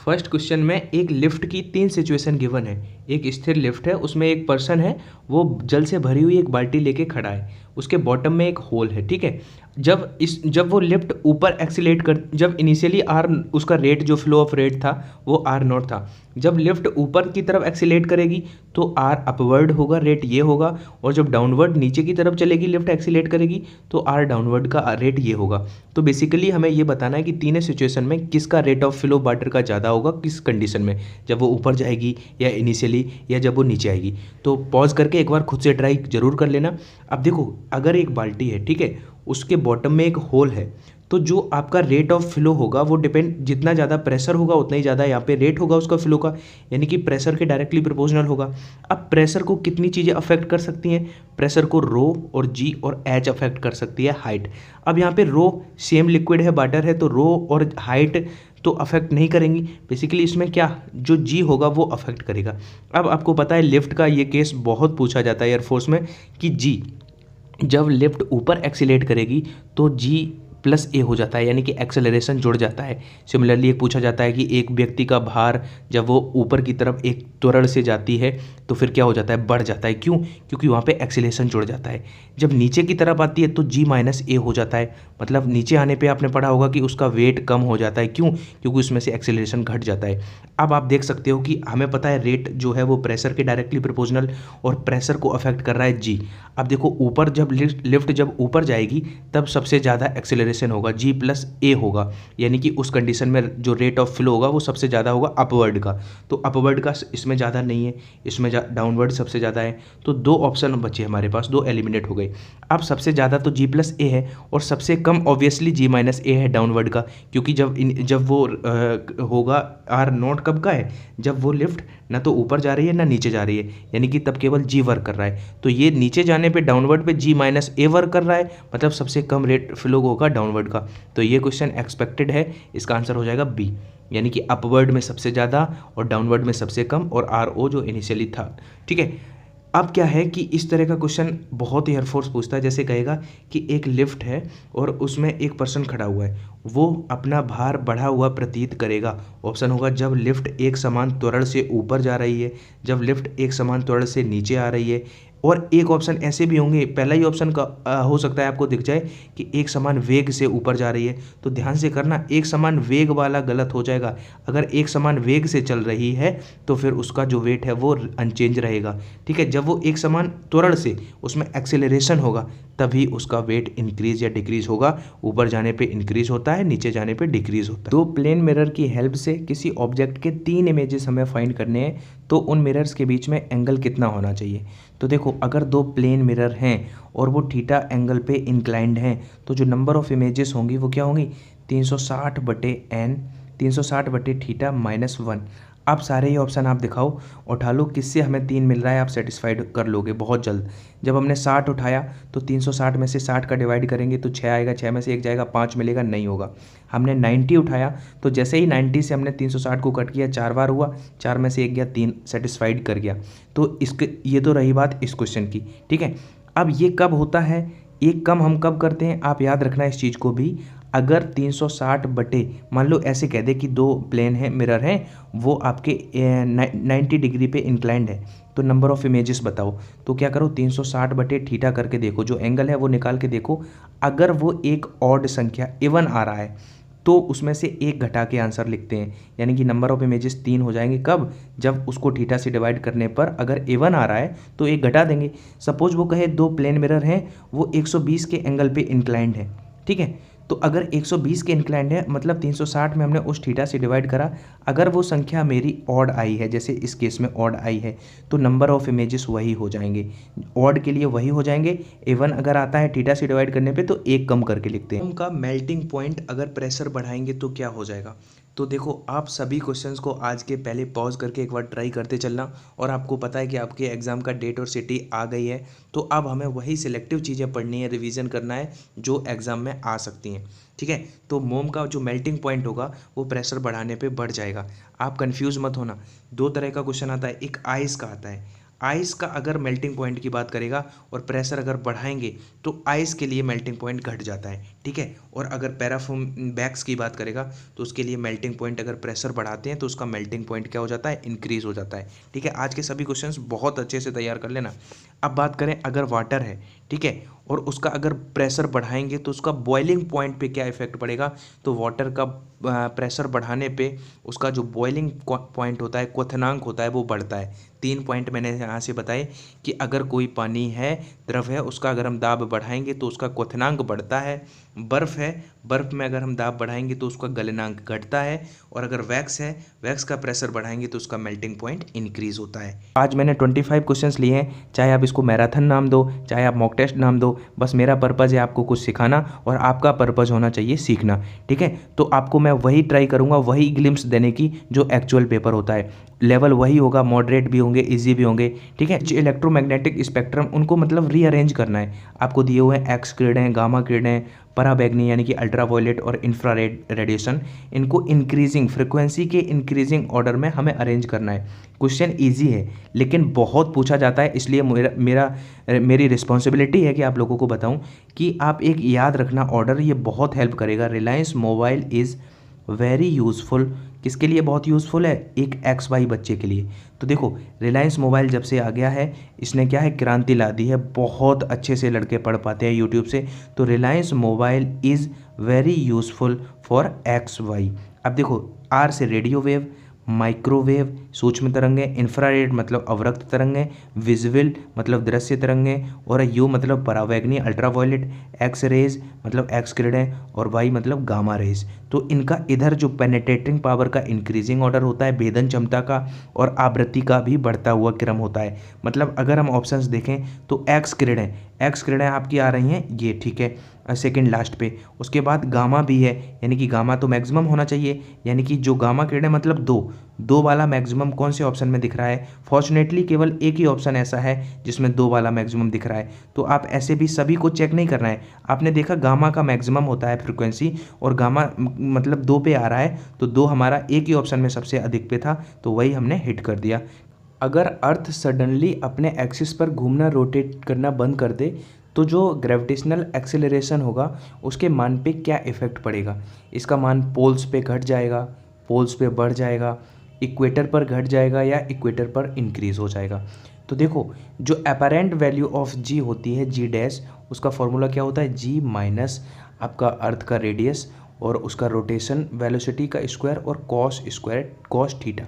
First question में एक lift की 3 सिचुएशन गिवन है। एक स्थिर लिफ्ट है, उसमें एक पर्सन है, वो जल से भरी हुई एक बाल्टी लेके खड़ा है, उसके बॉटम में एक होल है, ठीक है। जब वो लिफ्ट ऊपर एक्सीलेट कर, जब इनिशियली आर उसका रेट जो फ्लो ऑफ रेट था वो आर नॉट था। जब लिफ्ट ऊपर की तरफ एक्सीलेट करेगी तो आर अपवर्ड होगा, रेट ये होगा, और जब डाउनवर्ड नीचे की तरफ चलेगी लिफ्ट एक्सीलेट करेगी तो आर डाउनवर्ड का रेट ये होगा। तो बेसिकली हमें ये बताना है कि तीनों सिचुएशन में किसका रेट ऑफ फ्लो वाटर का ज़्यादा होगा, किस कंडीशन में, जब वो ऊपर जाएगी या इनिशियली या जब वो नीचे आएगी। तो पॉज करके एक बार खुद से ट्राई जरूर कर लेना। अब देखो, अगर एक बाल्टी है, ठीक है, उसके बॉटम में एक होल है, तो जो आपका रेट ऑफ फ्लो होगा वो डिपेंड, जितना ज़्यादा प्रेशर होगा उतना ही ज़्यादा यहाँ पे रेट होगा उसका फ्लो का, यानी कि प्रेशर के डायरेक्टली प्रोपोर्शनल होगा। अब प्रेशर को कितनी चीज़ें अफेक्ट कर सकती हैं, प्रेशर को रो और जी और एच अफेक्ट कर सकती है, हाइट। अब यहाँ पे रो सेम लिक्विड है, वाटर है, तो रो और हाइट तो अफेक्ट नहीं करेंगी। बेसिकली इसमें क्या, जो जी होगा वो अफेक्ट करेगा। अब आपको पता है लिफ्ट का ये केस बहुत पूछा जाता है एयरफोर्स में कि जी जब लिफ्ट ऊपर एक्सीलेट करेगी तो जी प्लस ए हो जाता है, यानी कि एक्सेलरेशन जुड़ जाता है। सिमिलरली एक पूछा जाता है कि एक व्यक्ति का भार जब वो ऊपर की तरफ एक त्वरण से जाती है तो फिर क्या हो जाता है, बढ़ जाता है। क्यों? क्योंकि वहाँ पे एक्सेलरेशन जुड़ जाता है। जब नीचे की तरफ आती है तो जी माइनस ए हो जाता है, मतलब नीचे आने पे आपने पढ़ा होगा कि उसका वेट कम हो जाता है। क्यों? क्योंकि उसमें से एक्सेलरेशन घट जाता है। अब आप देख सकते हो कि हमें पता है रेट जो है वो प्रेशर के डायरेक्टली प्रोपोर्शनल, और प्रेशर को अफेक्ट कर रहा है जी। अब देखो, ऊपर जब लिफ्ट जब ऊपर जाएगी तब सबसे ज़्यादा एक्सेलरेशन होगा, जी प्लस ए होगा, यानी कि उस कंडीशन में जो रेट ऑफ फ्लो होगा वो सबसे ज़्यादा होगा अपवर्ड का। तो अपवर्ड का इसमें ज़्यादा नहीं है, इसमें डाउनवर्ड सबसे ज़्यादा है। तो दो ऑप्शन बचे हमारे पास, दो एलिमिनेट हो गए। अब सबसे ज़्यादा तो जी प्लस ए है और सबसे कम ऑब्वियसली जी माइनस ए है डाउनवर्ड का, क्योंकि जब वो होगा आर नॉट कब का है, जब वो लिफ्ट ना तो ऊपर जा रही है ना नीचे जा रही है, यानी कि तब केवल जी वर्क कर रहा है। तो ये नीचे जाने पे डाउनवर्ड पे जी माइनस ए वर्क कर रहा है, मतलब सबसे कम रेट फ्लो होगा डाउनवर्ड का। तो ये क्वेश्चन एक्सपेक्टेड है, इसका आंसर हो जाएगा बी, यानी कि अपवर्ड में सबसे ज़्यादा और डाउनवर्ड में सबसे कम, और आर ओ जो इनिशियली था, ठीक है। अब क्या है कि इस तरह का क्वेश्चन बहुत ही एयरफोर्स पूछता है, जैसे कहेगा कि एक लिफ्ट है और उसमें एक पर्सन खड़ा हुआ है, वो अपना भार बढ़ा हुआ प्रतीत करेगा। ऑप्शन होगा जब लिफ्ट एक समान त्वरण से ऊपर जा रही है, जब लिफ्ट एक समान त्वरण से नीचे आ रही है, और एक ऑप्शन ऐसे भी होंगे, पहला ही ऑप्शन का हो सकता है आपको दिख जाए कि एक समान वेग से ऊपर जा रही है। तो ध्यान से करना, एक समान वेग वाला गलत हो जाएगा। अगर एक समान वेग से चल रही है तो फिर उसका जो वेट है वो अनचेंज रहेगा, ठीक है। जब वो एक समान त्वरण से, उसमें एक्सेलरेशन होगा, तभी उसका वेट इंक्रीज या डिक्रीज होगा। ऊपर जाने पे इंक्रीज होता है, नीचे जाने पे डिक्रीज होता है। दो प्लेन मिरर की हेल्प से किसी ऑब्जेक्ट के 3 इमेजेस हमें फाइंड करने हैं, तो उन मिरर्स के बीच में एंगल कितना होना चाहिए। तो देखो, अगर दो प्लेन मिरर हैं और वो थीटा एंगल पे इंक्लाइंड हैं, तो जो नंबर ऑफ इमेजेस होंगी वो क्या होंगी, 360 बटे एन, 360 बटे थीटा माइनस 1। आप सारे ही ऑप्शन आप दिखाओ, उठा लो, किससे हमें 3 मिल रहा है, आप सेटिस्फाइड कर लोगे बहुत जल्द। जब हमने 60 उठाया तो 360 में से 60 का डिवाइड करेंगे तो 6 आएगा, 6 में से 1 जाएगा, 5 मिलेगा, नहीं होगा। हमने 90 उठाया तो जैसे ही 90 से हमने 360 को कट किया, 4 बार हुआ, 4 में से 1 गया, 3 सेटिस्फाइड कर गया। तो इसके, ये तो रही बात इस क्वेश्चन की, ठीक है। अब ये कब होता है, एक कम हम कब करते हैं, आप याद रखना इस चीज़ को भी। अगर 360 बटे, मान लो ऐसे कह दे कि दो प्लेन हैं, मिरर हैं, वो आपके 90 डिग्री पे इंक्लाइंड है, तो नंबर ऑफ इमेजेस बताओ। तो क्या करो, 360 बटे थीटा करके देखो, जो एंगल है वो निकाल के देखो। अगर वो एक ऑड संख्या इवन आ रहा है तो उसमें से एक घटा के आंसर लिखते हैं, यानी कि नंबर ऑफ इमेजेस 3 हो जाएंगे। कब? जब उसको थीटा से डिवाइड करने पर अगर इवन आ रहा है तो एक घटा देंगे। सपोज वो कहे दो प्लेन मिरर हैं, वो 120 के एंगल पे इंक्लाइंड है, ठीक है। तो अगर 120 के इंक्लाइंड है, मतलब 360 में हमने उस थीटा से डिवाइड करा, अगर वो संख्या मेरी ऑड आई है, जैसे इस केस में ऑड आई है, तो नंबर ऑफ इमेजेस वही हो जाएंगे, ऑड के लिए वही हो जाएंगे। इवन अगर आता है थीटा से डिवाइड करने पे तो एक कम करके लिखते हैं। उनका मेल्टिंग पॉइंट अगर प्रेशर बढ़ाएंगे तो क्या हो जाएगा। तो देखो, आप सभी क्वेश्चंस को आज के पहले पॉज करके एक बार ट्राई करते चलना, और आपको पता है कि आपके एग्ज़ाम का डेट और सिटी आ गई है, तो अब हमें वही सिलेक्टिव चीज़ें पढ़नी है, रिवीजन करना है जो एग्ज़ाम में आ सकती हैं, ठीक है। तो मोम का जो मेल्टिंग पॉइंट होगा वो प्रेशर बढ़ाने पे बढ़ जाएगा। आप कंफ्यूज मत होना, दो तरह का क्वेश्चन आता है, एक आइस का आता है। आइस का अगर मेल्टिंग पॉइंट की बात करेगा और प्रेशर अगर बढ़ाएंगे तो आइस के लिए मेल्टिंग पॉइंट घट जाता है, ठीक है। और अगर पैराफॉर्म बैग्स की बात करेगा तो उसके लिए मेल्टिंग पॉइंट अगर प्रेशर बढ़ाते हैं तो उसका मेल्टिंग पॉइंट क्या हो जाता है, इंक्रीज हो जाता है, ठीक है। आज के सभी क्वेश्चंस बहुत अच्छे से तैयार कर लेना। अब बात करें अगर वाटर है, ठीक है, और उसका अगर प्रेशर बढ़ाएंगे तो उसका बॉइलिंग पॉइंट पे क्या इफेक्ट पड़ेगा, तो वाटर का प्रेशर बढ़ाने पे उसका जो बॉइलिंग पॉइंट होता है, क्वथनांक होता है, वो बढ़ता है। 3 पॉइंट मैंने यहाँ से बताए कि अगर कोई पानी है, द्रव है, उसका अगर हम दाब बढ़ाएंगे तो उसका क्वथनांक बढ़ता है। बर्फ़ है, बर्फ़ में अगर हम दाब बढ़ाएंगे तो उसका गलनांक घटता है। और अगर वैक्स है, वैक्स का प्रेशर बढ़ाएंगे तो उसका मेल्टिंग पॉइंट इंक्रीज होता है। आज मैंने 25 क्वेश्चंस लिए हैं, चाहे आप इसको मैराथन नाम दो, चाहे आप मॉक टेस्ट नाम दो, बस मेरा पर्पज़ है आपको कुछ सिखाना और आपका पर्पज़ होना चाहिए सीखना, ठीक है। तो आपको मैं वही ट्राई करूँगा, वही ग्लिम्स देने की जो एक्चुअल पेपर होता है। लेवल वही होगा, मॉडरेट भी होंगे, इजी भी होंगे, ठीक है। जो इलेक्ट्रोमैग्नेटिक स्पेक्ट्रम, उनको मतलब रीअरेंज करना है। आपको दिए हुए हैं एक्स किरणें, गामा किरणें, पराबैंगनी यानी कि अल्ट्रावायलेट और इंफ्रारेड रेडिएशन, इनको इंक्रीजिंग फ्रिक्वेंसी के इंक्रीजिंग ऑर्डर में हमें अरेंज करना है। क्वेश्चन इजी है लेकिन बहुत पूछा जाता है, इसलिए मेरी रिस्पॉन्सिबिलिटी है कि आप लोगों को बताऊं कि आप एक याद रखना ऑर्डर, ये बहुत हेल्प करेगा। Reliance mobile is very useful, किसके लिए बहुत यूज़फुल है, एक XY बच्चे के लिए। तो देखो रिलायंस मोबाइल जब से आ गया है, इसने क्या है, क्रांति ला दी है, बहुत अच्छे से लड़के पढ़ पाते हैं यूट्यूब से। तो Reliance mobile is very useful for XY। अब देखो R से रेडियो वेव, माइक्रोवेव सूक्ष्म तरंगें, इंफ्रारेड मतलब अवरक्त तरंगें, विजुअल मतलब दृश्य तरंगें, और यू मतलब परावैंगनी अल्ट्रावायलेट, एक्स रेज मतलब एक्स किरणें, और वाई मतलब गामा रेज। तो इनका इधर जो पेनेट्रेटिंग पावर का इंक्रीजिंग ऑर्डर होता है, भेदन क्षमता का और आवृत्ति का भी बढ़ता हुआ क्रम होता है। मतलब अगर हम ऑप्शंस देखें तो एक्स किरणें आपकी आ रही हैं ये, ठीक है, सेकेंड लास्ट पे। उसके बाद गामा भी है, यानी कि गामा तो मैक्सिमम होना चाहिए, यानी कि जो गामा किरणें मतलब दो वाला मैक्सिमम कौन से ऑप्शन में दिख रहा है। फॉर्चुनेटली केवल एक ही ऑप्शन ऐसा है जिसमें 2 वाला मैक्सिमम दिख रहा है। तो आप ऐसे भी सभी को चेक नहीं करना है। आपने देखा गामा का मैक्सिमम होता है फ्रिक्वेंसी, और गामा मतलब 2 पे आ रहा है, तो 2 हमारा एक ही ऑप्शन में सबसे अधिक पे था, तो वही हमने हिट कर दिया। अगर अर्थ सडनली अपने एक्सिस पर घूमना, रोटेट करना बंद कर दे तो जो ग्रेविटेशनल एक्सेलरेशन होगा उसके मान पे क्या इफ़ेक्ट पड़ेगा। इसका मान पोल्स पे घट जाएगा, पोल्स पे बढ़ जाएगा, इक्वेटर पर घट जाएगा, या इक्वेटर पर इंक्रीज़ हो जाएगा। तो देखो जो अपेरेंट वैल्यू ऑफ जी होती है, जी डैश, उसका फॉर्मूला क्या होता है, जी माइनस आपका अर्थ का रेडियस और उसका रोटेशन वेलोसिटी का स्क्वायर और कॉस स्क्वायर कॉस थीटा,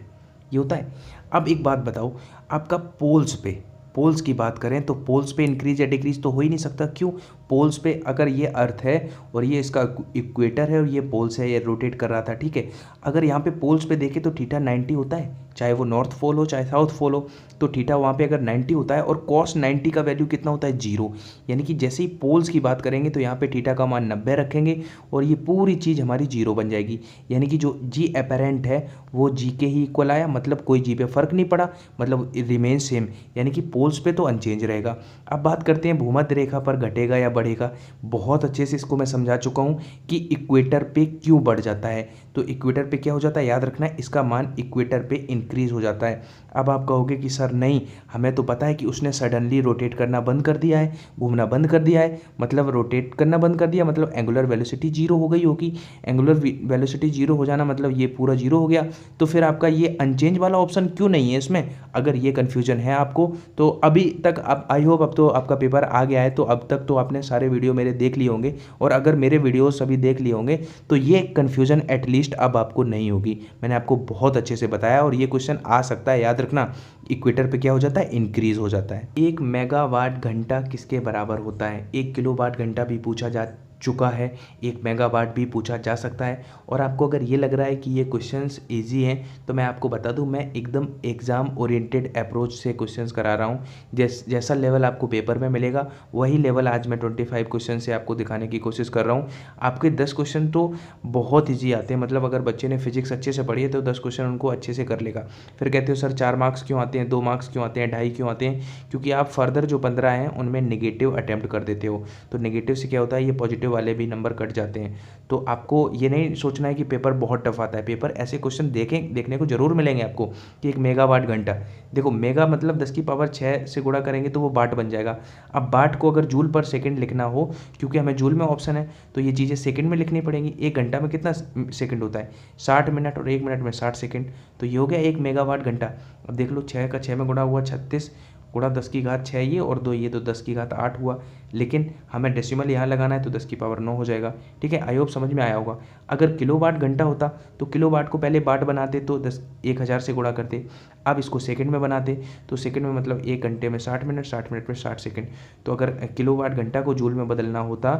ये होता है। अब एक बात बताओ, आपका पोल्स की बात करें तो पोल्स पे इंक्रीज या डिक्रीज तो हो ही नहीं सकता। क्यों, पोल्स पे अगर ये अर्थ है और ये इसका इक्वेटर है और ये पोल्स है, ये रोटेट कर रहा था, ठीक है। अगर यहाँ पे पोल्स पे देखें तो थीटा 90 होता है, चाहे वो नॉर्थ पोल हो चाहे साउथ पोल हो, तो थीटा वहाँ पे अगर 90 होता है, और कॉस 90 का वैल्यू कितना होता है, 0। यानी कि जैसे ही पोल्स की बात करेंगे तो यहाँ पे थीटा का मान 90 रखेंगे और ये पूरी चीज़ हमारी 0 बन जाएगी। यानी कि जो जी अपेरेंट है वो जी के ही इक्वल आया, मतलब कोई जी पे फर्क नहीं पड़ा, मतलब रिमेन सेम, यानी कि पोल्स पे तो अनचेंज रहेगा। अब बात करते हैं भूमध्य रेखा पर घटेगा या बढ़ेगा। बहुत अच्छे से इसको मैं समझा चुका हूँ कि इक्वेटर पे क्यों बढ़ जाता है। तो इक्वेटर पे क्या हो जाता है, याद रखना है, इसका मान इक्वेटर पे इंक्रीज हो जाता है। अब आप कहोगे कि सर नहीं, हमें तो पता है कि उसने सडनली रोटेट करना बंद कर दिया है, घूमना बंद कर दिया है, मतलब रोटेट करना बंद कर दिया, मतलब एंगुलर वेलोसिटी 0 हो गई होगी। एंगुलर वेलोसिटी 0 हो जाना मतलब ये पूरा 0 हो गया। तो फिर आपका ये अनचेंज वाला ऑप्शन क्यों नहीं है इसमें। अगर ये कन्फ्यूजन है आपको तो अभी तक आप, आई होप अब तो आपका पेपर आ गया है, तो अब तक तो आपने सारे वीडियो मेरे देख लिए होंगे, और अगर मेरे वीडियो सभी देख लिए होंगे तो ये कन्फ्यूजन एटलीस्ट अब आपको नहीं होगी। मैंने आपको बहुत अच्छे से बताया, और ये क्वेश्चन आ सकता है, याद रखना, इक्वेटर पे क्या हो जाता है, इंक्रीज हो जाता है। 1 मेगावाट घंटा किसके बराबर होता है। 1 किलोवाट घंटा भी पूछा जा चुका है, 1 मेगावाट भी पूछा जा सकता है। और आपको अगर ये लग रहा है कि ये क्वेश्चंस इजी हैं तो मैं आपको बता दूं, मैं एकदम एग्ज़ाम ओरिएंटेड अप्रोच से क्वेश्चंस करा रहा हूं। जैसा लेवल आपको पेपर में मिलेगा वही लेवल आज मैं 25 क्वेश्चन से आपको दिखाने की कोशिश कर रहा हूँ। आपके 10 क्वेश्चन तो बहुत ईजी आते हैं, मतलब अगर बच्चे ने फिजिक्स अच्छे से पढ़ी है तो 10 क्वेश्चन उनको अच्छे से कर लेगा। फिर कहते हो सर 4 मार्क्स क्यों आते हैं, 2 मार्क्स क्यों आते हैं, 2.5 क्यों आते हैं, क्योंकि आप फर्दर जो 15 हैं उनमें नेगेटिव अटैम्प्ट कर देते हो। तो नेगेटिव से क्या होता है, ये पॉजिटिव वाले भी नंबर कट जाते हैं। तो आपको ये नहीं सोचना है कि पेपर बहुत टफ आता है। पेपर ऐसे क्वेश्चन देखने को जरूर मिलेंगे आपको कि 1 मेगावाट घंटा, देखो मेगा मतलब 10 की पावर 6 से गुणा करेंगे तो वो वाट बन जाएगा। अब वाट को अगर जूल पर सेकंड लिखना हो, क्योंकि हमें जूल में ऑप्शन है, तो ये चीज़ें सेकंड में लिखनी पड़ेंगी। 1 घंटा में कितना सेकंड होता है? 60 मिनट, और 1 मिनट में 60 सेकंड। तो ये हो गया 1 मेगावाट घंटा। अब देख लो 6 का 6 में गुणा हुआ 36, गुणा 10 की घात 6 ये, और 2 ये, तो 10 की घात 8 हुआ। लेकिन हमें डेसिमल यहाँ लगाना है तो 10 की पावर 9 हो जाएगा। ठीक है, आई होप समझ में आया होगा। अगर किलोवाट घंटा होता तो किलोवाट को पहले वाट बनाते तो 10,000 से गुणा करते। अब इसको सेकंड में बनाते तो सेकंड में मतलब 1 घंटे में 60 मिनट, 60 मिनट में 60 सेकंड। तो अगर किलोवाट घंटा को जूल में बदलना होता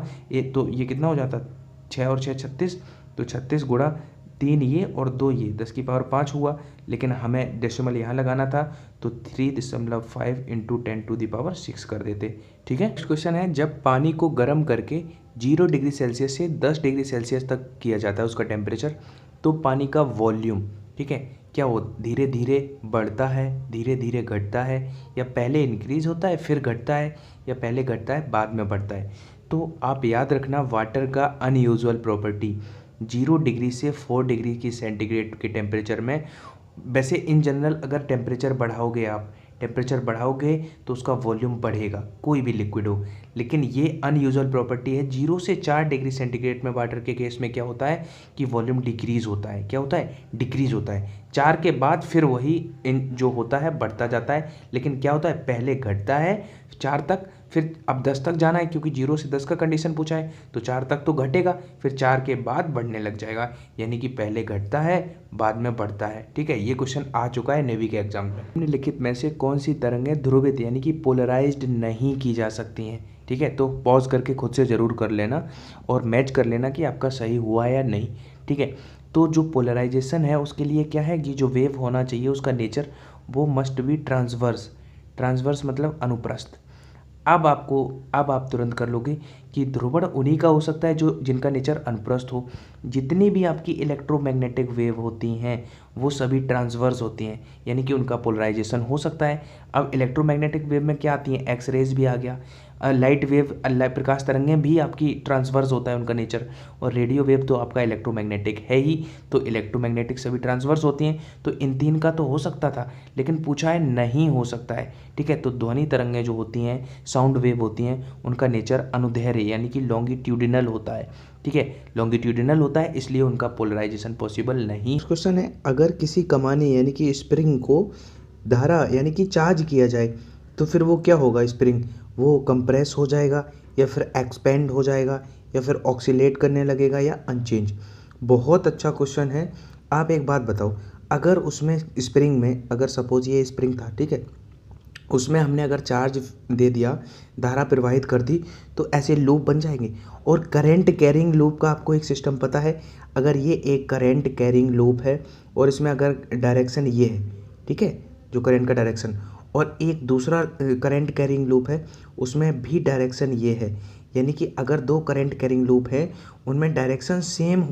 तो ये कितना हो जाता? 6 और 6 36, तो 36 गुणा 3 ये और 2 ये, 10 की पावर 5 हुआ। लेकिन हमें डेसिमल यहाँ लगाना था तो 3.5 इंटू 10⁶ कर देते। ठीक है, नेक्स्ट क्वेश्चन है, जब पानी को गर्म करके 0 डिग्री सेल्सियस से 10 डिग्री सेल्सियस तक किया जाता है उसका टेम्परेचर, तो पानी का वॉल्यूम, ठीक है, क्या वो धीरे धीरे बढ़ता है, धीरे धीरे घटता है, या पहले इंक्रीज होता है फिर घटता है, या पहले घटता है बाद में बढ़ता है? तो आप याद रखना वाटर का अनयूजुअल प्रॉपर्टी 0 डिग्री से 4 डिग्री की सेंटीग्रेड के टेम्परेचर में, वैसे इन जनरल अगर टेम्परेचर बढ़ाओगे तो उसका वॉल्यूम बढ़ेगा, कोई भी लिक्विड हो। लेकिन ये अनयूजुअल प्रॉपर्टी है, 0 से 4 डिग्री सेंटीग्रेड में वाटर के केस में क्या होता है कि वॉल्यूम डिक्रीज होता है। क्या होता है? डिक्रीज होता है। 4 के बाद फिर वही जो होता है बढ़ता जाता है। लेकिन क्या होता है? पहले घटता है 4 तक, फिर अब 10 तक जाना है, क्योंकि 0 से 10 का कंडीशन पूछा है, तो 4 तक तो घटेगा, फिर 4 के बाद बढ़ने लग जाएगा। यानी कि पहले घटता है बाद में बढ़ता है। ठीक है, ये क्वेश्चन आ चुका है नेवी के एग्जाम में। निम्नलिखित में से कौन सी तरंगें ध्रुवित यानी कि पोलराइज्ड नहीं की जा सकती हैं? ठीक है, तो पॉज करके खुद से ज़रूर कर लेना और मैच कर लेना कि आपका सही हुआ या नहीं। ठीक है, तो जो पोलराइजेशन है उसके लिए क्या है कि जो वेव होना चाहिए उसका नेचर वो मस्ट बी ट्रांसवर्स। ट्रांसवर्स मतलब अनुप्रस्थ। अब आप तुरंत कर लोगे कि ध्रुवण उन्हीं का हो सकता है जो जिनका नेचर अनुप्रस्थ हो। जितनी भी आपकी इलेक्ट्रोमैग्नेटिक वेव होती हैं वो सभी ट्रांसवर्स होती हैं, यानी कि उनका पोलराइजेशन हो सकता है। अब इलेक्ट्रोमैग्नेटिक वेव में क्या आती हैं? एक्स रेज भी आ गया, लाइट वेव, प्रकाश तरंगें भी आपकी ट्रांसवर्स होता है उनका नेचर, और रेडियो वेव तो आपका इलेक्ट्रोमैग्नेटिक है ही। तो इलेक्ट्रोमैग्नेटिक सभी ट्रांसवर्स होती हैं। तो इन 3 का तो हो सकता था, लेकिन पूछा है नहीं हो सकता है। ठीक है, तो ध्वनि तरंगें जो होती हैं, साउंड वेव होती हैं, उनका नेचर अनुदैर्ध्य यानी कि लॉन्गिट्यूडिनल होता है। ठीक है, लॉन्गिट्यूडिनल होता है, इसलिए उनका पोलराइजेशन पॉसिबल नहीं। क्वेश्चन है, अगर किसी कमानी यानी कि स्प्रिंग को धारा यानी कि चार्ज किया जाए तो फिर वो क्या होगा? स्प्रिंग वो कंप्रेस हो जाएगा, या फिर एक्सपेंड हो जाएगा, या फिर ऑक्सीलेट करने लगेगा, या अनचेंज? बहुत अच्छा क्वेश्चन है। आप एक बात बताओ, अगर उसमें स्प्रिंग में, अगर सपोज ये स्प्रिंग था, ठीक है, उसमें हमने अगर चार्ज दे दिया, धारा प्रवाहित कर दी, तो ऐसे लूप बन जाएंगे। और करंट कैरिंग लूप का आपको एक सिस्टम पता है, अगर ये एक करंट कैरिंग लूप है और इसमें अगर डायरेक्शन ये है, ठीक है, जो करंट का डायरेक्शन, और एक दूसरा करंट कैरिंग लूप है उसमें भी डायरेक्शन ये है, यानी कि अगर 2 करंट कैरिंग लूप है उनमें डायरेक्शन सेम,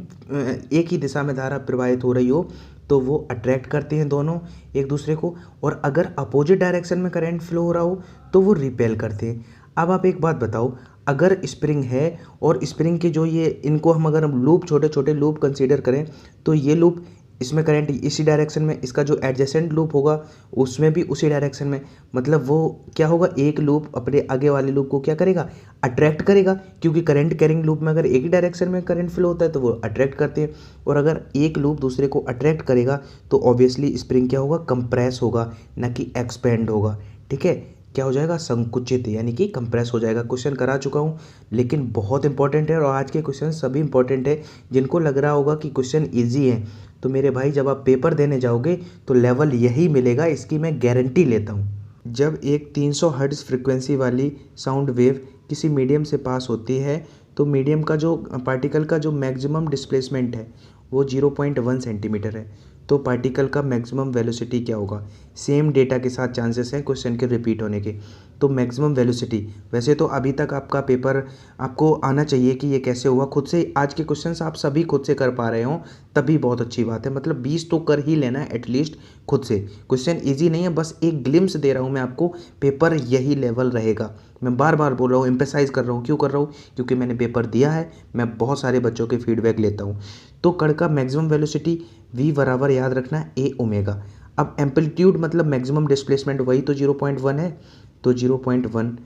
एक ही दिशा में धारा प्रवाहित हो रही हो, तो वो अट्रैक्ट करते हैं दोनों एक दूसरे को। और अगर अपोजिट डायरेक्शन में करंट फ्लो हो रहा हो तो वो रिपेल करते हैं। अब आप एक बात बताओ, अगर स्प्रिंग है और स्प्रिंग के जो ये, इनको हम अगर लूप, छोटे छोटे लूप कंसीडर करें, तो ये लूप, इसमें करंट इसी डायरेक्शन में, इसका जो एडजेसेंट लूप होगा उसमें भी उसी डायरेक्शन में, मतलब वो क्या होगा? एक लूप अपने आगे वाले लूप को क्या करेगा? अट्रैक्ट करेगा, क्योंकि करंट कैरिंग लूप में अगर एक ही डायरेक्शन में करंट फ्लो होता है तो वो अट्रैक्ट करते हैं। और अगर एक लूप दूसरे को अट्रैक्ट करेगा तो ऑब्वियसली स्प्रिंग क्या होगा? कंप्रेस होगा, ना कि एक्सपेंड होगा। ठीक है, क्या हो जाएगा? संकुचित, यानी कि कंप्रेस हो जाएगा। क्वेश्चन करा चुका हूँ, लेकिन बहुत इंपॉर्टेंट है, और आज के क्वेश्चन सभी इंपॉर्टेंट है। जिनको लग रहा होगा कि क्वेश्चन ईजी है, तो मेरे भाई जब आप पेपर देने जाओगे तो लेवल यही मिलेगा, इसकी मैं गारंटी लेता हूँ। जब एक 300 हर्ट्ज फ्रिक्वेंसी वाली साउंड वेव किसी मीडियम से पास होती है तो मीडियम का जो पार्टिकल का जो मैक्सिमम डिस्प्लेसमेंट है वो 0.1 सेंटीमीटर है, तो पार्टिकल का मैक्सिमम वेलोसिटी क्या होगा? सेम डेटा के साथ चांसेस हैं क्वेश्चन के रिपीट होने के। तो मैक्सिमम वेलोसिटी, वैसे तो अभी तक आपका पेपर आपको आना चाहिए कि ये कैसे हुआ, खुद से आज के क्वेश्चंस आप सभी खुद से कर पा रहे हो तभी बहुत अच्छी बात है। मतलब 20 तो कर ही लेना है एटलीस्ट खुद से। क्वेश्चन ईजी नहीं है, बस एक ग्लिम्स दे रहा हूँ मैं आपको, पेपर यही लेवल रहेगा। मैं बार बार बोल रहा हूँ, एम्फेसाइज कर रहा हूँ, क्यों कर रहा हूँ, क्योंकि मैंने पेपर दिया है, मैं बहुत सारे बच्चों के फीडबैक लेता हूँ। तो कण का मैक्सिमम वेलोसिटी v बराबर याद रखना है a ओमेगा। अब एम्पलीट्यूड मतलब मैक्सिमम डिस्प्लेसमेंट, वही तो 0.1 है, तो 0.1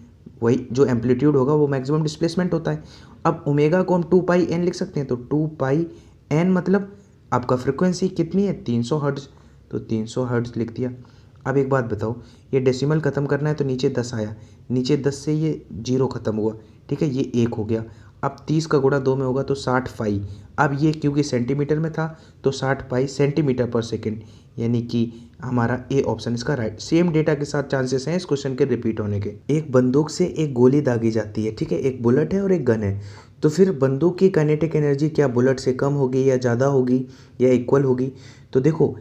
वही जो एम्पलीट्यूड होगा वो मैक्सिमम डिस्प्लेसमेंट होता है। अब ओमेगा को हम 2πn लिख सकते हैं, तो 2πn मतलब आपका फ्रिक्वेंसी कितनी है 300 हर्ट्ज, तो 300 हर्ट्ज लिख दिया। अब एक बात बताओ, ये डेसिमल ख़त्म करना है तो नीचे 10 आया, नीचे 10 से ये 0 ख़त्म हुआ, ठीक है, ये 1 हो गया। अब 30 का गुणा 2 में होगा तो 60 पाई। अब ये क्योंकि सेंटीमीटर में था तो 60 पाई सेंटीमीटर पर सेकेंड, यानी कि हमारा ए ऑप्शन इसका राइट। सेम डेटा के साथ चांसेस हैं इस क्वेश्चन के रिपीट होने के। एक बंदूक से एक गोली दागी जाती है, ठीक है, एक बुलेट है और एक गन है, तो फिर बंदूक की काइनेटिक एनर्जी क्या बुलेट से कम होगी या ज़्यादा होगी या इक्वल होगी? तो देखो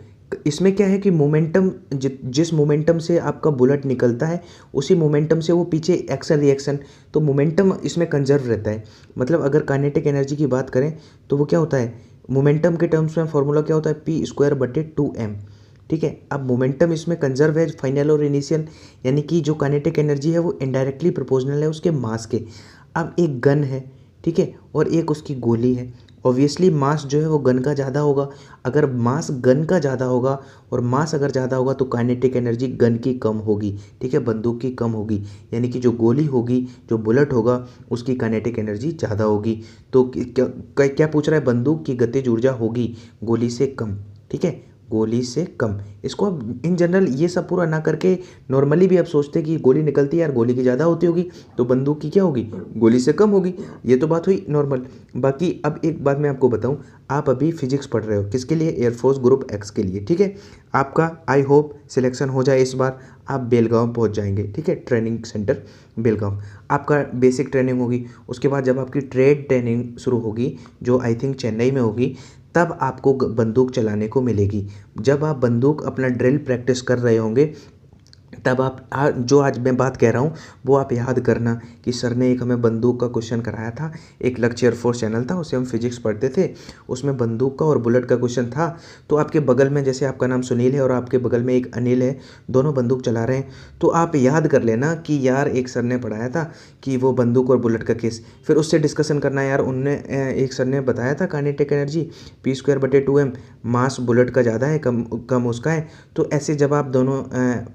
इसमें क्या है कि मोमेंटम, जिस मोमेंटम से आपका बुलेट निकलता है उसी मोमेंटम से वो पीछे एक्शन रिएक्शन, तो मोमेंटम इसमें कंजर्व रहता है। मतलब अगर काइनेटिक एनर्जी की बात करें तो वो क्या होता है, मोमेंटम के टर्म्स में फॉर्मूला क्या होता है, p²/2m, ठीक है। अब मोमेंटम इसमें कंजर्व है फाइनल और इनिशियल, यानी कि जो काइनेटिक एनर्जी है वो इनडायरेक्टली प्रोपोर्शनल है उसके मास के। अब एक गन है, ठीक है, और एक उसकी गोली है, ऑब्वियसली मास जो है वो गन का ज़्यादा होगा। अगर मास गन का ज़्यादा होगा और मास अगर ज़्यादा होगा तो काइनेटिक एनर्जी गन की कम होगी, ठीक है, बंदूक की कम होगी, यानी कि जो गोली होगी, जो बुलेट होगा, उसकी काइनेटिक एनर्जी ज़्यादा होगी। तो क्या क्या पूछ रहा है, बंदूक की गतिज ऊर्जा होगी गोली से कम, ठीक है, गोली से कम। इसको अब इन जनरल ये सब पूरा ना करके नॉर्मली भी आप सोचते हैं कि गोली निकलती है यार, गोली की ज़्यादा होती होगी तो बंदूक की क्या होगी, गोली से कम होगी। ये तो बात हुई नॉर्मल। बाकी अब एक बात मैं आपको बताऊं, आप अभी फिजिक्स पढ़ रहे हो, किसके लिए, एयरफोर्स ग्रुप एक्स के लिए, ठीक है। आपका आई होप सिलेक्शन हो जाए इस बार, आप बेलगांव पहुंच जाएंगे, ठीक है, ट्रेनिंग सेंटर बेलगांव। आपका बेसिक ट्रेनिंग होगी, उसके बाद जब आपकी ट्रेड ट्रेनिंग शुरू होगी जो आई थिंक चेन्नई में होगी, तब आपको बंदूक चलाने को मिलेगी। जब आप बंदूक अपना ड्रिल प्रैक्टिस कर रहे होंगे तब आप जो आज मैं बात कह रहा हूँ वो आप याद करना कि सर ने एक हमें बंदूक का क्वेश्चन कराया था, एक लक्ष्य एयरफोर्स चैनल था, उसे हम फिजिक्स पढ़ते थे, उसमें बंदूक का और बुलेट का क्वेश्चन था। तो आपके बगल में, जैसे आपका नाम सुनील है और आपके बगल में एक अनिल है, दोनों बंदूक चला रहे हैं, तो आप याद कर लेना कि यार एक सर ने पढ़ाया था कि वो बंदूक और बुलेट का केस, फिर उससे डिस्कशन करना, यार उनने एक सर ने बताया था काइनेटिक एनर्जी p²/2m, मास बुलेट का ज़्यादा है, कम कम उसका है। तो ऐसे जब आप दोनों,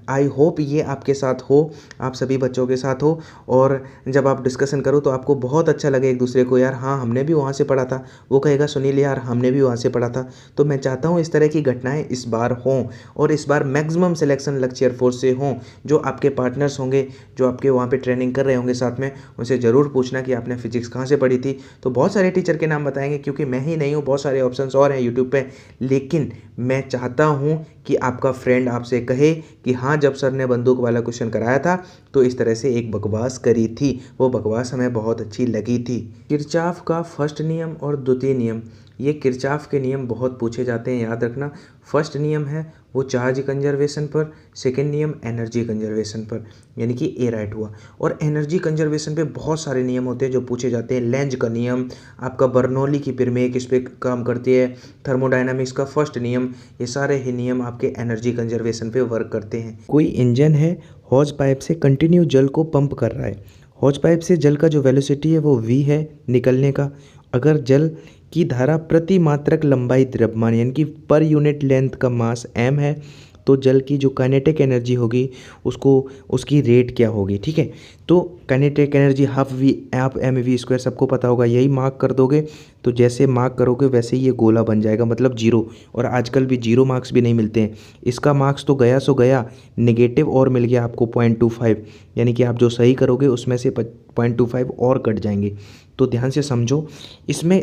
आई होप ये आपके साथ हो, आप सभी बच्चों के साथ हो, और जब आप डिस्कशन करो तो आपको बहुत अच्छा लगे एक दूसरे को, यार हाँ हमने भी वहाँ से पढ़ा था, वो कहेगा सुनील यार हमने भी वहाँ से पढ़ा था। तो मैं चाहता हूँ इस तरह की घटनाएं इस बार हों, और इस बार मैक्सिमम सिलेक्शन लक्ष्य एयरफोर्स से हों। जो आपके पार्टनर्स होंगे, जो आपके वहाँ पे ट्रेनिंग कर रहे होंगे साथ में, उनसे ज़रूर पूछना कि आपने फिजिक्स कहाँ से पढ़ी थी। तो बहुत सारे टीचर के नाम बताएंगे, क्योंकि मैं ही नहीं हूँ, बहुत सारे ऑप्शंस और हैं यूट्यूब पे, लेकिन मैं चाहता हूँ कि आपका फ्रेंड आपसे कहे कि हाँ जब सर ने बंदूक वाला क्वेश्चन कराया था तो इस तरह से एक बकवास करी थी, वो बकवास हमें बहुत अच्छी लगी थी। किरचॉफ का फर्स्ट नियम और द्वितीय नियम, ये किरचॉफ के नियम बहुत पूछे जाते हैं, याद रखना। फर्स्ट नियम है वो चार्ज कंजर्वेशन पर, सेकेंड नियम एनर्जी कंजर्वेशन पर, यानी कि ए राइट हुआ। और एनर्जी कंजर्वेशन पे बहुत सारे नियम होते हैं जो पूछे जाते हैं। लेंज का नियम, आपका बर्नौली की प्रमेय इस पे काम करती है, थर्मोडायनामिक्स का फर्स्ट नियम, ये सारे ही नियम आपके एनर्जी कंजर्वेशन पे वर्क करते हैं। कोई इंजन है, हॉज पाइप से कंटिन्यू जल को पंप कर रहा है, हॉज पाइप से जल का जो वेलोसिटी है वो v है निकलने का। अगर जल की धारा प्रति मात्रक लंबाई द्रव्यमान, यानी कि पर यूनिट लेंथ का मास m है, तो जल की जो काइनेटिक एनर्जी होगी उसको, उसकी रेट क्या होगी, ठीक है। तो kinetic energy half m v square सबको पता होगा, यही मार्क कर दोगे तो जैसे मार्क करोगे वैसे ही ये गोला बन जाएगा, मतलब जीरो। और आजकल भी जीरो मार्क्स भी नहीं मिलते हैं, इसका मार्क्स तो गया सो गया, नेगेटिव और मिल गया आपको 0.25, यानी कि आप जो सही करोगे उसमें से 0.25 और कट जाएंगे। तो ध्यान से समझो, इसमें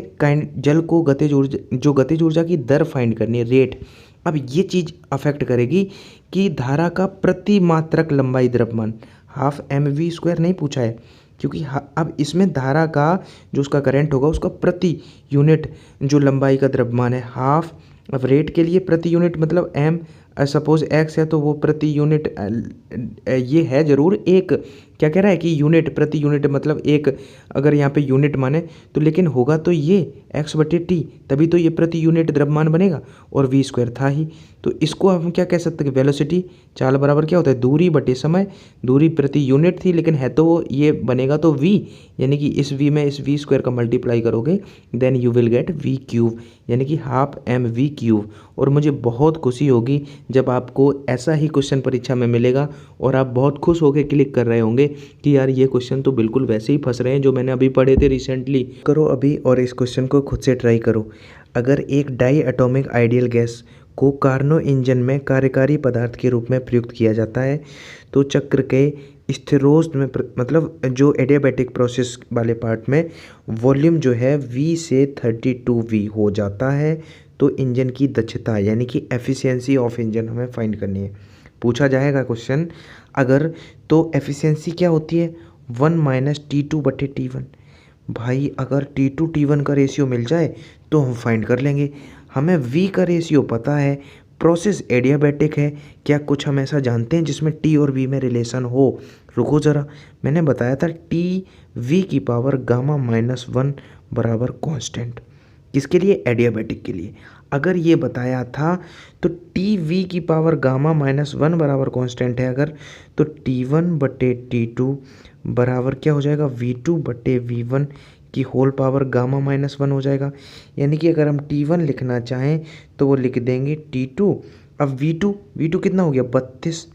जल को गतिज ऊर्जा, जो गतिज ऊर्जा की दर फाइंड करनी है, रेट, अब ये चीज़ अफेक्ट करेगी कि धारा का प्रति मात्रक लंबाई द्रव्यमान, हाफ एम वी स्क्वायर नहीं पूछा है, क्योंकि अब इसमें धारा का जो उसका करंट होगा उसका प्रति यूनिट जो लंबाई का द्रव्यमान है हाफ, अब रेट के लिए प्रति यूनिट मतलब एम, सपोज एक्स है तो वो प्रति यूनिट ये है ज़रूर एक, क्या कह रहा है कि यूनिट, प्रति यूनिट मतलब एक, अगर यहाँ पे यूनिट माने तो, लेकिन होगा तो ये एक्स बटे टी, तभी तो ये प्रति यूनिट द्रव्यमान बनेगा, और वी स्क्वायर था ही। तो इसको हम क्या कह सकते हैं, वेलोसिटी चाल बराबर क्या होता है, दूरी बटे समय। दूरी प्रति यूनिट थी लेकिन है तो ये बनेगा तो वी, यानी कि इस वी में इस वी स्क्वायर का मल्टीप्लाई करोगे then you will get v cube, यानी कि हाफ एम वी क्यूब। और मुझे बहुत खुशी होगी जब आपको ऐसा ही क्वेश्चन परीक्षा में मिलेगा और आप बहुत खुश होकर क्लिक कर रहे होंगे कि यार ये क्वेश्चन तो बिल्कुल वैसे ही फंस रहे हैं जो मैंने अभी पढ़े थे रिसेंटली। करो अभी और इस क्वेश्चन को खुद से ट्राई करो। अगर एक डाई एटॉमिक आइडियल गैस को कार्नो इंजन में कार्यकारी पदार्थ के रूप में प्रयुक्त किया जाता है तो चक्र के स्थिरोष्म में मतलब जो एडियाबैटिक प्रोसेस वाले पार्ट में वॉल्यूम जो है V से 32V हो जाता है। तो इंजन की दक्षता यानी कि एफिशिएंसी ऑफ इंजन हमें फाइंड करनी है। पूछा जाएगा क्वेश्चन अगर, तो एफिशिएंसी क्या होती है 1 माइनस T2 बटे T1। भाई अगर T2 T1 का रेशियो मिल जाए तो हम फाइंड कर लेंगे। हमें V का रेशियो पता है, प्रोसेस एडियाबैटिक है, क्या कुछ हम ऐसा जानते हैं जिसमें T और V में रिलेशन हो। रुको ज़रा, मैंने बताया था T V की पावर गामा माइनस 1 बराबर कांस्टेंट, किसके लिए, एडियाबैटिक के लिए। अगर ये बताया था तो टी वी की पावर गामा माइनस 1 बराबर कांस्टेंट है अगर, तो T1 बटे T2 बराबर क्या हो जाएगा, V2 बटे V1 की होल पावर गामा माइनस 1 हो जाएगा। यानी कि अगर हम T1 लिखना चाहें तो वो लिख देंगे T2। अब V2 कितना हो गया 32,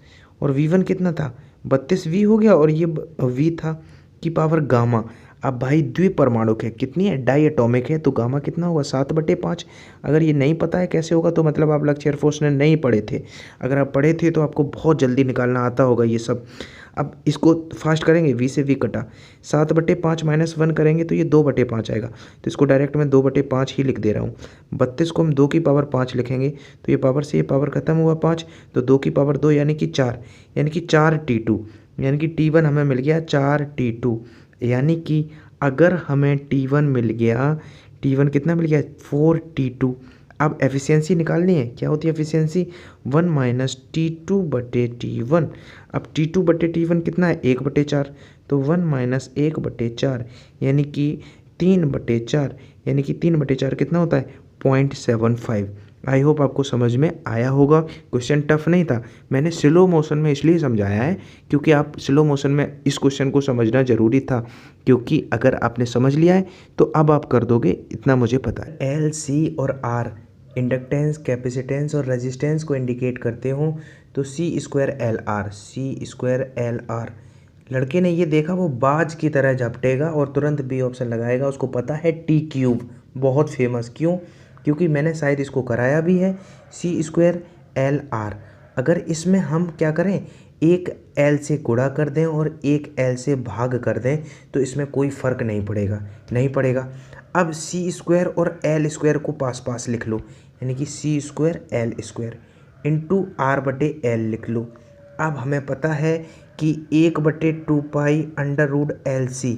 और V1 कितना था 32V हो गया, और ये V था की पावर गामा। अब भाई द्विपरमाणुक है, कितनी है, डाई एटॉमिक है, तो गामा कितना होगा 7/5। अगर ये नहीं पता है कैसे होगा तो मतलब आप लक्ष्य एयरफोर्स ने नहीं पढ़े थे। अगर आप पढ़े थे तो आपको बहुत जल्दी निकालना आता होगा ये सब। अब इसको फास्ट करेंगे, V से V कटा, 7/5 माइनस 1 करेंगे तो ये 2/5 आएगा। तो इसको डायरेक्ट मैं 2/5 ही लिख दे रहा हूँ। 32 को हम 2 की पावर 5 लिखेंगे तो ये पावर से ये पावर खत्म हुआ 5, तो 2 की पावर 2 यानी कि 4, यानी कि 4T2, यानी कि T1 हमें मिल गया 4T2। यानी कि अगर हमें T1 मिल गया, T1 कितना मिल गया 4T2। अब एफिशिएंसी निकालनी है, क्या होती है एफिशिएंसी 1 माइनस T2 बटे T1। अब T2 बटे T1 कितना है 1/4, तो 1 माइनस 1/4 यानी कि 3/4, यानी कि 3/4 कितना होता है 0.75। आई होप आपको समझ में आया होगा। क्वेश्चन टफ नहीं था, मैंने स्लो मोशन में इसलिए समझाया है क्योंकि आप स्लो मोशन में इस क्वेश्चन को समझना ज़रूरी था, क्योंकि अगर आपने समझ लिया है तो अब आप कर दोगे, इतना मुझे पता है। एल, सी और आर इंडक्टेंस, कैपेसिटेंस और रेजिस्टेंस को इंडिकेट करते हो तो C²LR। लड़के ने ये देखा वो बाज की तरह झपटेगा और तुरंत बी ऑप्शन लगाएगा, उसको पता है T3, बहुत फेमस। क्यों, क्योंकि मैंने शायद इसको कराया भी है। C²LR अगर इसमें हम क्या करें, एक L से गुणा कर दें और एक L से भाग कर दें तो इसमें कोई फ़र्क नहीं पड़ेगा। अब C² और L² को पास पास लिख लो, यानी कि C²L² इंटू R/L लिख लो। अब हमें पता है कि 1/2π√LC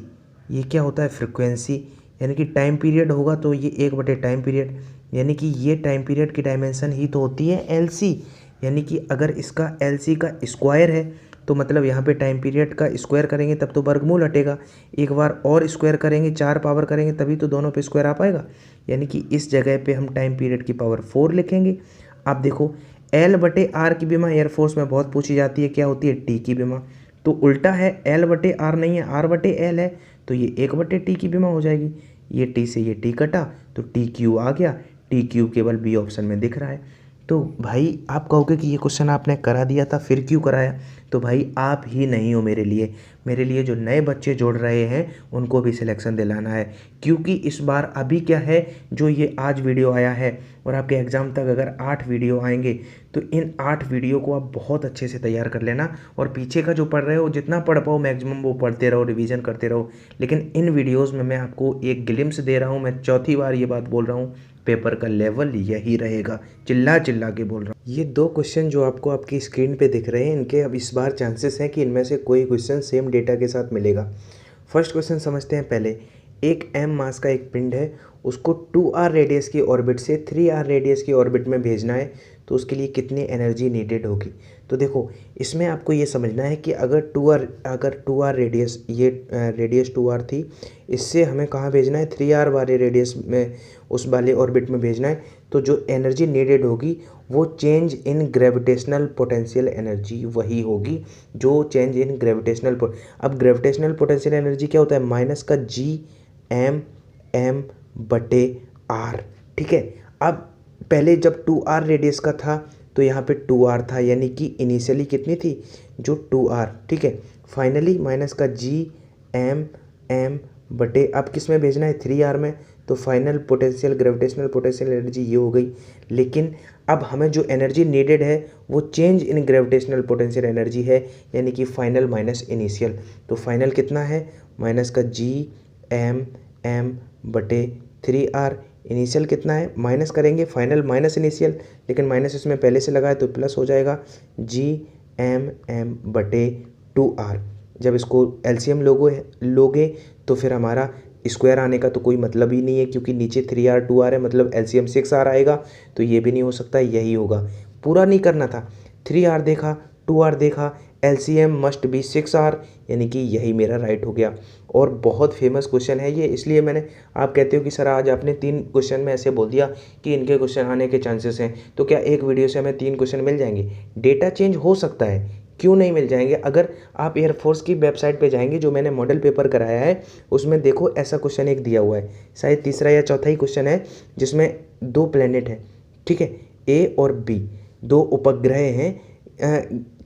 ये क्या होता है फ्रिक्वेंसी, यानी कि टाइम पीरियड होगा तो ये 1/टाइम पीरियड, यानी कि ये टाइम पीरियड की डायमेंशन ही तो होती है LC। यानी कि अगर इसका LC का स्क्वायर है तो मतलब यहाँ पे टाइम पीरियड का स्क्वायर करेंगे तब तो वर्गमूल हटेगा, एक बार और स्क्वायर करेंगे 4 पावर करेंगे तभी तो दोनों पे स्क्वायर आ पाएगा, यानी कि इस जगह पे हम टाइम पीरियड की पावर 4 लिखेंगे। आप देखो L/R की विमा एयरफोर्स में बहुत पूछी जाती है, क्या होती है T की विमा, तो उल्टा है L/R नहीं है R/L है, तो ये 1/T की विमा हो जाएगी। ये T से ये T कटा तो T3 आ गया, T3 केवल बी ऑप्शन में दिख रहा है। तो भाई आप कहोगे कि ये क्वेश्चन आपने करा दिया था फिर क्यों कराया, तो भाई आप ही नहीं हो मेरे लिए जो नए बच्चे जोड़ रहे हैं उनको भी सिलेक्शन दिलाना है, क्योंकि इस बार अभी क्या है, जो ये आज वीडियो आया है और आपके एग्ज़ाम तक अगर 8 वीडियो आएंगे तो इन 8 वीडियो को आप बहुत अच्छे से तैयार कर लेना, और पीछे का जो पढ़ रहे हो जितना पढ़ पाओ मैक्सिमम वो पढ़ते रहो, रिवीजन करते रहो। लेकिन इन वीडियोज़ में मैं आपको एक ग्लिम्स दे रहा हूँ, मैं चौथी बार ये बात बोल रहा हूँ, पेपर का लेवल यही रहेगा, चिल्ला के बोल रहा हूँ। ये 2 क्वेश्चन जो आपको आपकी स्क्रीन पे दिख रहे हैं, इनके अब इस बार चांसेस हैं कि इनमें से कोई क्वेश्चन सेम डेटा के साथ मिलेगा। फर्स्ट क्वेश्चन समझते हैं पहले। एक m मास का एक पिंड है, उसको 2r रेडियस की ऑर्बिट से 3r रेडियस की ऑर्बिट में भेजना है, तो उसके लिए कितनी एनर्जी नीडेड होगी। तो देखो इसमें आपको ये समझना है कि अगर 2r रेडियस, ये रेडियस 2r थी, इससे हमें कहाँ भेजना है, 3r वाले रेडियस में, उस वाले ऑर्बिट में भेजना है। तो जो एनर्जी नीडेड होगी वो change in gravitational potential energy वही होगी जो चेंज इन ग्रेविटेशनल। अब ग्रेविटेशनल पोटेंशियल एनर्जी क्या होता है, माइनस का Gm/m/r। ठीक है, अब पहले जब 2r रेडियस का था तो यहाँ पे 2r था, यानी कि इनिशियली कितनी थी, जो 2r। ठीक है, फाइनली माइनस का Gm/m अब किस में भेजना है, 3r में। तो final potential, gravitational potential energy ये हो गई। लेकिन अब हमें जो एनर्जी नीडेड है वो change in gravitational potential energy है, यानी कि फाइनल माइनस इनिशियल। तो फाइनल कितना है, माइनस का Gm/m/3r। इनिशियल कितना है, माइनस करेंगे लोगे माइनस इनिशियल, लेकिन माइनस इसमें पहले से लगा है तो प्लस हो जाएगा Gm/m/2r। जब इसको एलसीएम लोगे तो फिर हमारा स्क्वायर आने का तो कोई मतलब ही नहीं है, क्योंकि नीचे 3r 2r है, मतलब एलसीएम 6r आएगा। तो ये भी नहीं हो सकता, यही होगा। पूरा नहीं करना था, 3r देखा 2r देखा, एलसीएम मस्ट बी 6r, यानी कि यही मेरा राइट हो गया। और बहुत फेमस क्वेश्चन है ये, इसलिए मैंने, आप कहते हो कि सर आज आपने 3 क्वेश्चन में ऐसे बोल दिया कि इनके क्वेश्चन आने के चांसेस हैं, तो क्या एक वीडियो से हमें 3 क्वेश्चन मिल जाएंगे। डेटा चेंज हो सकता है, क्यों नहीं मिल जाएंगे। अगर आप एयरफोर्स की वेबसाइट पे जाएंगे, जो मैंने मॉडल पेपर कराया है उसमें देखो ऐसा क्वेश्चन एक दिया हुआ है, शायद तीसरा या चौथा ही क्वेश्चन है, जिसमें 2 प्लेनेट है, ठीक है, ए और बी, 2 उपग्रह हैं।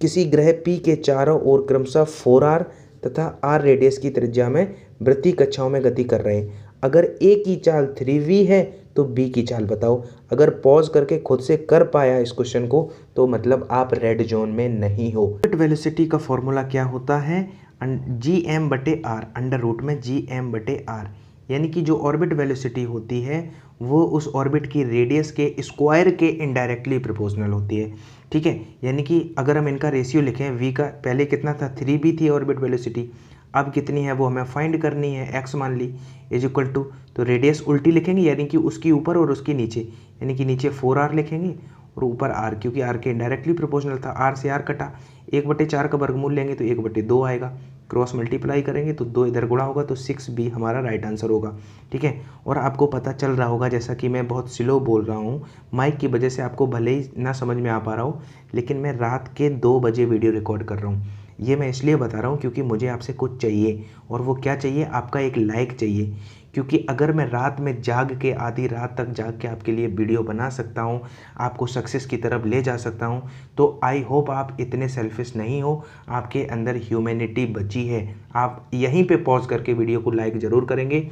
किसी ग्रह पी के चारों ओर क्रमशः 4r तथा r रेडियस की त्रिज्या में वृत्तीय कक्षाओं में गति कर रहे हैं। अगर ए की चाल 3v है तो बी की चाल बताओ। अगर पॉज करके खुद से कर पाया इस क्वेश्चन को तो मतलब आप रेड जोन में नहीं हो। ऑर्बिट वेलोसिटी का फॉर्मूला क्या होता है, Gm/r, अंडर रूट में Gm/r, यानी कि जो ऑर्बिट वेलोसिटी होती है वो उस ऑर्बिट की रेडियस के स्क्वायर के इनडायरेक्टली प्रोपोर्शनल होती है। ठीक है, यानी कि अगर हम इनका रेशियो लिखें, v का पहले कितना था, 3b थी ऑर्बिट वेलोसिटी, अब कितनी है वो हमें फाइंड करनी है, x मान ली, इज इक्वल टू, तो रेडियस उल्टी लिखेंगे, यानी कि उसकी ऊपर और उसकी नीचे, यानी कि नीचे 4r लिखेंगे और ऊपर r, क्योंकि r के इनडायरेक्टली प्रोपोर्शनल था, r से r कटा, 1/4 का वर्गमूल लेंगे तो 1/2 आएगा, क्रॉस मल्टीप्लाई करेंगे तो 2 इधर गुणा होगा, तो 6b हमारा राइट आंसर होगा। ठीक है, और आपको पता चल रहा होगा, जैसा कि मैं बहुत स्लो बोल रहा हूँ, माइक की वजह से आपको भले ही ना समझ में आ पा रहा हो, लेकिन मैं रात के 2 बजे वीडियो रिकॉर्ड कर रहा हूँ। ये मैं इसलिए बता रहा हूँ क्योंकि मुझे आपसे कुछ चाहिए, और वो क्या चाहिए, आपका एक लाइक चाहिए। क्योंकि अगर मैं रात में जाग के, आधी रात तक जाग के आपके लिए वीडियो बना सकता हूँ, आपको सक्सेस की तरफ ले जा सकता हूँ, तो आई होप आप इतने सेल्फिश नहीं हो, आपके अंदर ह्यूमैनिटी बची है। आप यहीं पे पॉज करके वीडियो को लाइक ज़रूर करेंगे,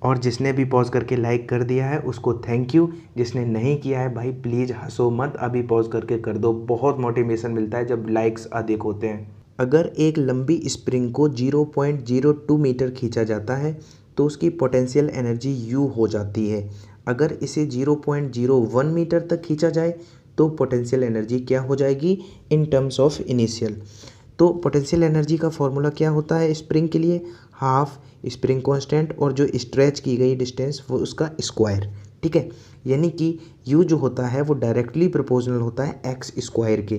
और जिसने भी पॉज करके लाइक कर दिया है उसको थैंक यू। जिसने नहीं किया है भाई प्लीज़ हंसो मत, अभी पॉज करके कर दो, बहुत मोटिवेशन मिलता है जब लाइक्स अधिक होते हैं। अगर एक लंबी स्प्रिंग को 0.02 मीटर खींचा जाता है तो उसकी पोटेंशियल एनर्जी U हो जाती है। अगर इसे 0.01 मीटर तक खींचा जाए तो पोटेंशियल एनर्जी क्या हो जाएगी, इन टर्म्स ऑफ इनिशियल। तो पोटेंशियल एनर्जी का फॉर्मूला क्या होता है स्प्रिंग के लिए, हाफ स्प्रिंग कांस्टेंट और जो स्ट्रेच की गई डिस्टेंस वो उसका स्क्वायर। ठीक है, यानी कि U जो होता है वो डायरेक्टली प्रोपोर्शनल होता है x स्क्वायर के,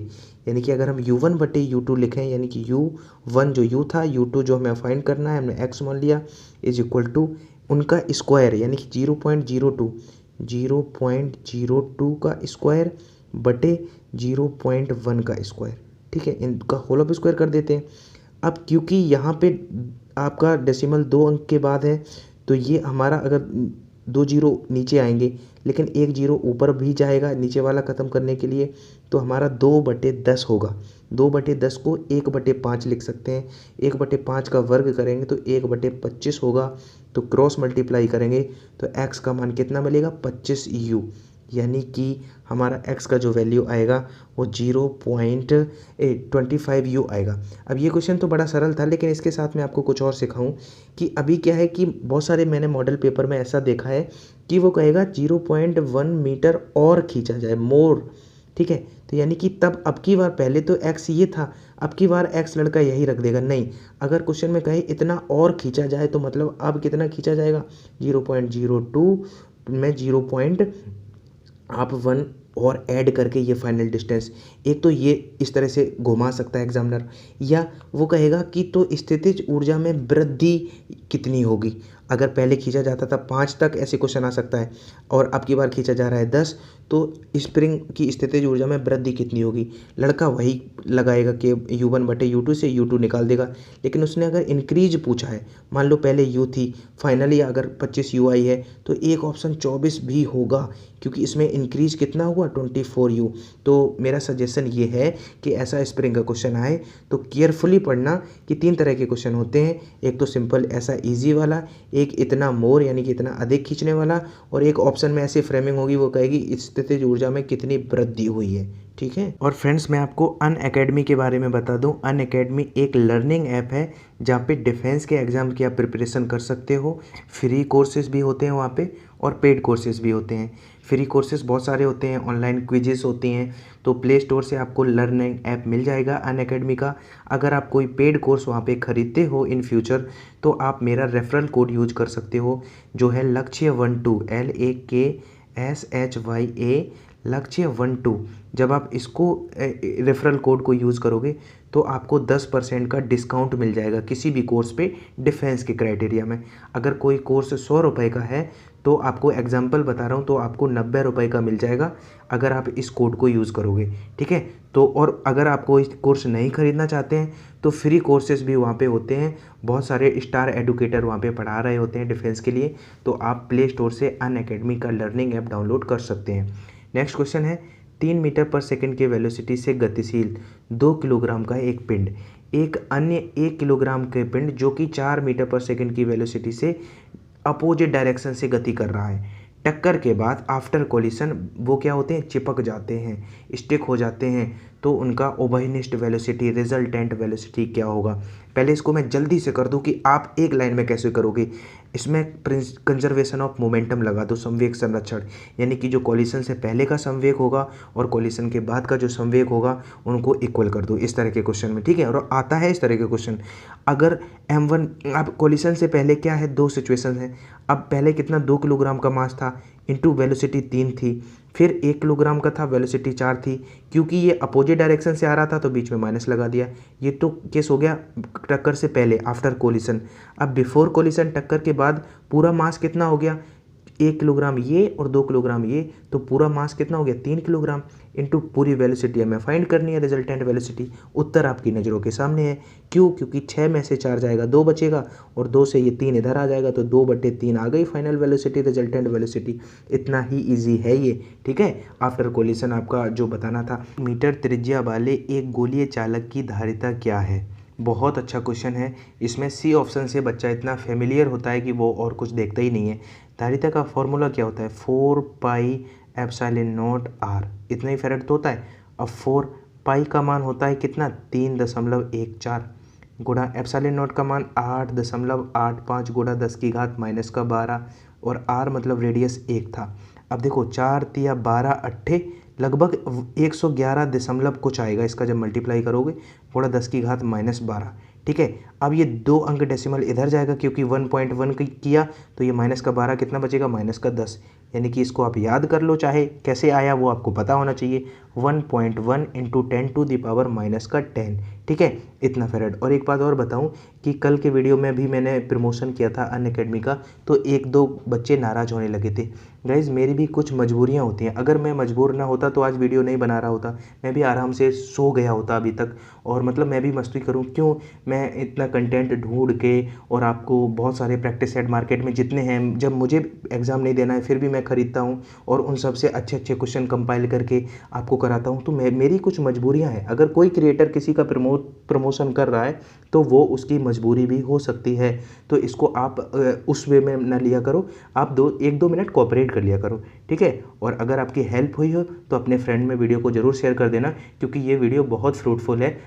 यानी कि अगर हम U1/U2 लिखें, यानी कि U1 जो U था, U2 जो हमें फाइंड करना है, हमने x मान लिया, इज इक्वल टू उनका स्क्वायर, यानी कि 0.02 का स्क्वायर बटे 0.1 का स्क्वायर। ठीक है, इनका होल ऑफ स्क्वायर कर देते हैं। अब क्योंकि यहाँ पे आपका डेसिमल 2 अंक के बाद है, तो ये हमारा, अगर 2 जीरो नीचे आएंगे लेकिन 1 जीरो ऊपर भी जाएगा नीचे वाला ख़त्म करने के लिए, तो हमारा 2/10 होगा। 2/10 को 1/5 लिख सकते हैं, 1/5 का वर्ग करेंगे तो 1/25 होगा, तो क्रॉस मल्टीप्लाई करेंगे तो x का मान कितना मिलेगा, 25u, यानी कि हमारा x का जो वैल्यू आएगा वो 0.25u आएगा। अब ये क्वेश्चन तो बड़ा सरल था, लेकिन इसके साथ मैं आपको कुछ और सिखाऊं कि अभी क्या है कि बहुत सारे मैंने मॉडल पेपर में ऐसा देखा है कि वो कहेगा 0.1 मीटर और खींचा जाए, मोर। ठीक है, तो यानी कि तब अब की बार, पहले तो x ये था, अब की बार x लड़का यही रख देगा। नहीं, अगर क्वेश्चन में कहे इतना और खींचा जाए तो मतलब अब कितना खींचा जाएगा, 0.02 मैं 0. आप 1 और ऐड करके ये फाइनल डिस्टेंस, एक तो ये इस तरह से घुमा सकता है एग्जामिनर, या वो कहेगा कि तो स्थितिज ऊर्जा में वृद्धि कितनी होगी। अगर पहले खींचा जाता था 5 तक, ऐसे क्वेश्चन आ सकता है, और अब की बार खींचा जा रहा है 10, तो स्प्रिंग की स्थितिज ऊर्जा में वृद्धि कितनी होगी। लड़का वही लगाएगा कि U1/U2 से U2 निकाल देगा। लेकिन उसने अगर इंक्रीज पूछा है, मान लो पहले U थी, फाइनली अगर 25 U आई है, तो एक ऑप्शन 24 भी होगा, क्योंकि इसमें इंक्रीज कितना हुआ 24U। तो मेरा सजेशन ये है कि ऐसा स्प्रिंग का क्वेश्चन आए तो केयरफुली पढ़ना कि 3 तरह के क्वेश्चन होते हैं। एक तो सिंपल ऐसा इजी वाला, एक इतना मोर यानी कि इतना अधिक खींचने वाला, और एक ऑप्शन में ऐसी फ्रेमिंग होगी वो कहेगी स्थितिज ऊर्जा में कितनी वृद्धि हुई है। ठीक है। और फ्रेंड्स, मैं आपको अनअकैडमी के बारे में बता दूं। अनअकैडमी एक लर्निंग ऐप है जहाँ पे डिफेंस के एग्ज़ाम की आप प्रिपरेशन कर सकते हो। फ्री कोर्सेज भी होते हैं वहाँ पे, और पेड कोर्सेज भी होते हैं। फ्री कोर्सेज बहुत सारे होते हैं, ऑनलाइन क्विजेस होती हैं, तो प्ले स्टोर से आपको लर्निंग ऐप मिल जाएगा अनअकैडमी का। अगर आप कोई पेड कोर्स वहाँ पे ख़रीदते हो इन फ्यूचर, तो आप मेरा रेफरल कोड यूज कर सकते हो, जो है लक्ष्य12 LAKSHYA लक्ष्य12। जब आप इसको रेफरल कोड को यूज़ करोगे तो आपको 10% का डिस्काउंट मिल जाएगा किसी भी कोर्स पे डिफेंस के क्राइटेरिया में। अगर कोई कोर्स 100 रुपये का है तो आपको एग्जांपल बता रहा हूँ, तो आपको 90 रुपये का मिल जाएगा अगर आप इस कोड को यूज़ करोगे। ठीक है। तो और अगर आपको इस कोर्स नहीं ख़रीदना चाहते हैं तो फ्री कोर्सेज भी वहाँ पे होते हैं। बहुत सारे स्टार एडुकेटर वहाँ पे पढ़ा रहे होते हैं डिफेंस के लिए। तो आप प्ले स्टोर से अनअकैडमी का लर्निंग ऐप डाउनलोड कर सकते हैं। नेक्स्ट क्वेश्चन है, 3 मीटर पर सेकंड के वेलोसिटी से गतिशील 2 किलोग्राम का एक पिंड, एक अन्य 1 किलोग्राम के पिंड जो कि 4 मीटर पर सेकंड की वेलोसिटी से अपोजिट डायरेक्शन से गति कर रहा है, टक्कर के बाद आफ्टर कोलिशन वो क्या होते हैं, चिपक जाते हैं, स्टिक हो जाते हैं, तो उनका ओबहिनिस्ट वेलोसिटी, रिजल्टेंट वेलोसिटी क्या होगा। पहले इसको मैं जल्दी से कर दूं कि आप एक लाइन में कैसे करोगे। इसमें कंजर्वेशन ऑफ मोमेंटम लगा दो, संवेग संरक्षण, यानी कि जो कोलिशन से पहले का संवेग होगा और कोलिशन के बाद का जो संवेग होगा उनको इक्वल कर दो, इस तरह के क्वेश्चन में। ठीक है। और आता है इस तरह के क्वेश्चन। अगर M1, अब कोलिशन से पहले क्या है, 2 सिचुएशन है। अब पहले कितना 2 किलोग्राम का मास था, इंटू वेलोसिटी 3 थी, फिर 1 किलोग्राम का था, वेलोसिटी 4 थी। क्योंकि ये अपोजिट डायरेक्शन से आ रहा था तो बीच में माइनस लगा दिया। ये तो केस हो गया टक्कर से पहले, आफ्टर कोलिशन। अब बिफोर कोलिशन, टक्कर के बाद पूरा मास कितना हो गया, 1 किलोग्राम ये और 2 किलोग्राम ये, तो पूरा मास कितना हो गया 3 किलोग्राम, इंटू पूरी वेलोसिटी हमें फाइंड करनी है, रिजल्टेंट वेलोसिटी। उत्तर आपकी नज़रों के सामने है। क्यों? क्योंकि 6 में से 4 जाएगा, 2 बचेगा, और 2 से ये 3 इधर आ जाएगा, तो 2/3 आ गई फाइनल वेलोसिटी, रिजल्टेंट वेलोसिटी। इतना ही ईजी है ये। ठीक है। आफ्टर कोलिशन आपका जो बताना था। मीटर त्रिज्या वाले एक गोलीय चालक की धारिता क्या है। बहुत अच्छा क्वेश्चन है। इसमें सी ऑप्शन से बच्चा इतना फेमिलियर होता है कि वो और कुछ देखता ही नहीं है। धारिता का फॉर्मूला क्या होता है, 4πε0r, इतना ही फेरेड तो होता है। अब 4 पाई का मान होता है कितना, 3.14, गुणा एप्सिलॉन नॉट का मान 8.85 गुणा 10⁻⁻12, और r मतलब रेडियस 1 था। अब देखो 4 तिया 12 अट्ठे लगभग 111 दशमलव कुछ आएगा इसका जब मल्टीप्लाई करोगे, गुणा 10⁻12। ठीक है। अब ये 2 अंक डेसिमल इधर जाएगा क्योंकि 1.1 किया, तो ये -12 कितना बचेगा, -10, यानी कि इसको आप याद कर लो, चाहे कैसे आया वो आपको पता होना चाहिए। 1.1 × 10⁻⁻10। ठीक है। इतना फेरेड। और एक बात और बताऊं कि कल के वीडियो में भी मैंने प्रमोशन किया था अनअकैडमी का, तो 1-2 बच्चे नाराज़ होने लगे थे। गाइज़, मेरी भी कुछ मजबूरियां होती हैं। अगर मैं मजबूर ना होता तो आज वीडियो नहीं बना रहा होता, मैं भी आराम से सो गया होता अभी तक, और मतलब मैं भी मस्ती करूं। क्यों मैं इतना कंटेंट ढूंढ के, और आपको बहुत सारे प्रैक्टिस सेट मार्केट में जितने हैं, जब मुझे एग्ज़ाम नहीं देना है फिर भी मैं ख़रीदता हूँ और उन सब से अच्छे अच्छे क्वेश्चन कंपाइल करके आपको कराता हूँ। तो मेरी कुछ मजबूरियाँ हैं। अगर कोई क्रिएटर किसी का प्रमोशन कर रहा है तो वो उसकी मजबूरी भी हो सकती है। तो इसको आप उस वे में ना लिया करो, आप 1-2 मिनट कोऑपरेट कर लिया करो। ठीक है। और अगर आपकी हेल्प हुई हो तो अपने फ्रेंड में वीडियो को ज़रूर शेयर कर देना, क्योंकि ये वीडियो बहुत फ्रूटफुल है।